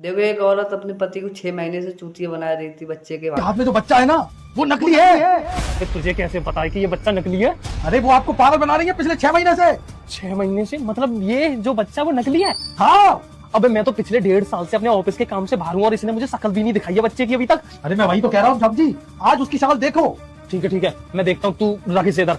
देखो एक औरत अपने पति को 6 महीने से चूतिया बना रही थी बच्चे के बाद। हाथ में जो बच्चा है ना वो नकली है। तो तुझे कैसे पता है कि ये बच्चा नकली है? अरे वो आपको पागल बना रही है पिछले 6 महीने से। 6 महीने से? मतलब ये जो बच्चा वो नकली है? हाँ। अबे मैं तो पिछले 1.5 साल से अपने ऑफिस के काम से बाहर हूँ और इसने मुझे शक्ल भी नहीं दिखाई है बच्चे की अभी तक। अरे मैं वही तो कह रहा हूँ साहब जी, आज उसकी शक्ल देखो। ठीक है मैं देखता हूँ, तू रख इसे इधर।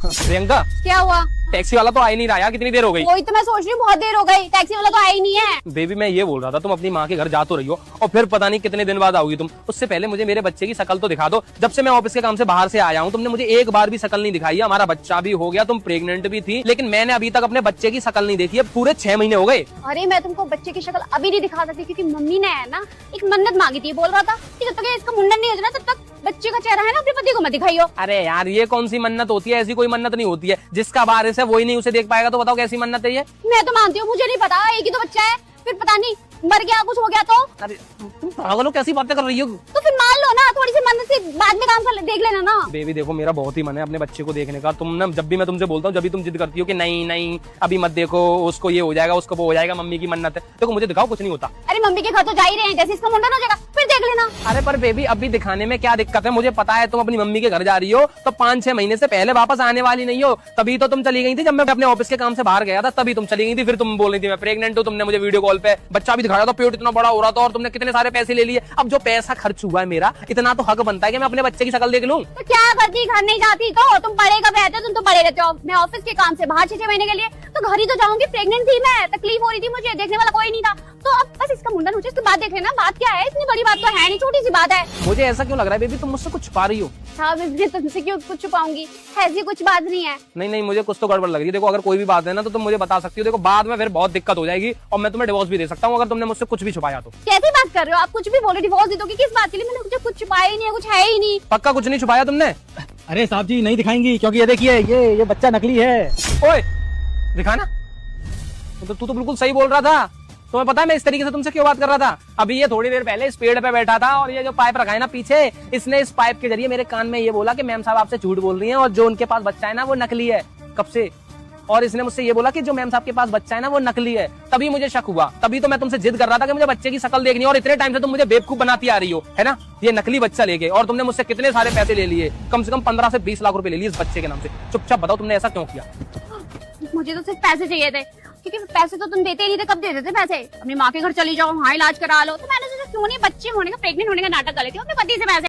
प्रियंका, क्या हुआ? टैक्सी वाला तो आ ही नहीं रहा यार, कितनी देर हो गई? वही तो मैं सोच रही हूँ, बहुत देर हो गई, टैक्सी वाला तो आया ही नहीं है। बेबी मैं ये बोल रहा था, तुम अपनी माँ के घर जा तो रही हो और फिर पता नहीं कितने दिन बाद आओगी तुम। उससे पहले मुझे मेरे बच्चे की शक्ल तो दिखा दो। जब से मैं ऑफिस के काम से बाहर से आया हूँ तुमने मुझे एक बार भी शक्ल नहीं दिखाई है। हमारा बच्चा भी हो गया, तुम प्रेग्नेंट भी थी, लेकिन मैंने अभी तक अपने बच्चे की शक्ल नहीं देखी है। पूरे 6 महीने हो गए। अरे मैं तुमको बच्चे की शक्ल अभी नहीं दिखा सकती क्योंकि मम्मी ने है ना एक मन्नत मांगी थी। बोल रहा था कि जब तक इसका मुंडन नहीं हो जाए तब तक बच्चे का चेहरा है ना अपने पति को मत दिखाइयो। अरे यार ये कौन सी मन्नत होती है? ऐसी कोई मन्नत नहीं होती है। जिसका वारिस है वही नहीं उसे देख पाएगा, तो बताओ कैसी मन्नत है ये? मैं तो मानती हूँ, मुझे नहीं पता, एक ही तो बच्चा है, फिर पता नहीं मर गया कुछ हो गया तो। अरे तुम पागल हो, कैसी बातें कर रही हो? तो फिर मान लो ना, थोड़ी सी मन्नत से बाद में काम कर देख लेना ना। बेबी देखो मेरा बहुत ही मन है अपने बच्चे को देखने का। तुम ना जब भी मैं तुमसे बोलता हूँ जब भी तुम जिद करती हो कि नहीं अभी मत देखो, उसको ये हो जाएगा उसको वो हो जाएगा, मम्मी की मन्नत है। देखो मुझे दिखाओ, कुछ नहीं होता। अरे मम्मी के घर तो जा ही रहे हैं, जैसे इसका मुंडन हो जाएगा फिर देख लेना। अरे पर बेबी अभी दिखाने में क्या दिक्कत है? मुझे पता है तुम अपनी मम्मी के घर जा रही हो तो 5-6 महीने से पहले वापस आने वाली नहीं हो। तभी तो तुम चली गई थी, जब मैं अपने ऑफिस के काम से बाहर गया था तभी तुम चली गई थी। फिर तुम बोल रही थी मैं प्रेग्नेंट हूँ, तुमने मुझे वीडियो कॉल पे बच्चा भी दिखाया था, पेट इतना बड़ा हो रहा था और तुमने कितने सारे पैसे ले लिए। अब जो पैसा खर्च हुआ है मेरा, इतना तो हक बनता है कि मैं अपने बच्चे की शक्ल देख लूं। तो क्या करती, घर नहीं जाती तो? तुम पढ़े कब रहते हो? तुम तो पढ़े रहते हो। मैं ऑफिस के काम से बाहर 6 महीने के लिए तो घर ही तो जाऊंगी। प्रेग्नेंट थी मैं, तकलीफ हो रही थी मुझे, देखने वाला कोई नहीं था। तो अब बस इसका मुंडन हो जाए, इसके बाद देख लेना। बात क्या है, इतनी बड़ी बात तो है नहीं, छोटी सी बात है। मुझे ऐसा क्यों लग रहा है बेबी तुम मुझसे कुछ छुपा रही हो? हाँ, मैं तुमसे क्यों कुछ छुपाऊंगी? ऐसी कुछ बात नहीं है। नहीं मुझे कुछ तो गड़बड़ लग रही है। देखो अगर कोई भी बात है ना तो तुम मुझे बता सकती हो। देखो बाद में फिर बहुत दिक्कत हो जाएगी और मैं तुम्हें डिवोर्स भी दे सकता हूँ अगर तुमने मुझसे कुछ भी छुपाया तो। कैसी बात कर रहे हो आप? कुछ भी बोलो, डिवोर्स दे दोगे? किस बात के लिए? मैंने मुझे कुछ छुपाया ही नहीं है, कुछ है ही नहीं। पक्का कुछ नहीं छुपाया तुमने? अरे साहब जी नहीं दिखाएंगी क्योंकि ये देखिए ये बच्चा नकली है। ओए दिखाना। तो तू तो बिल्कुल सही बोल रहा था। तुम्हें पता है मैं इस तरीके से तुमसे क्यों बात कर रहा था? अभी ये थोड़ी देर पहले इस पेड़ पे बैठा था और ये जो पाइप रखा है ना पीछे, इसने इस पाइप के जरिए मेरे कान में ये बोला कि मैम साहब आपसे झूठ बोल रही हैं और जो उनके पास बच्चा है ना वो नकली है। कब से? और इसने मुझसे ये बोला कि जो मैम साहब के पास बच्चा है ना वो नकली है। तभी मुझे शक हुआ, तभी तो मैं तुमसे जिद कर रहा था कि मुझे बच्चे की शक्ल देखनी है। और इतने टाइम से तुम मुझे बेवकूफ बनाती आ रही हो, है ना? ये नकली बच्चा लेके और तुमने मुझसे कितने सारे पैसे ले लिए, कम से कम 15 से 20 लाख रुपए ले लिए इस बच्चे के नाम से। चुपचाप बताओ तुमने ऐसा क्यों किया? मुझे तो सिर्फ पैसे चाहिए थे, क्योंकि पैसे तो तुम देते ही नहीं थे। कब देते थे पैसे? अपनी माँ के घर चली जाओ, वहाँ इलाज करा लो। तो मैंने सोचा क्यों नहीं बच्चे होने का, प्रेग्नेंट होने का नाटक कर लेती हूँ अपने पति से पैसे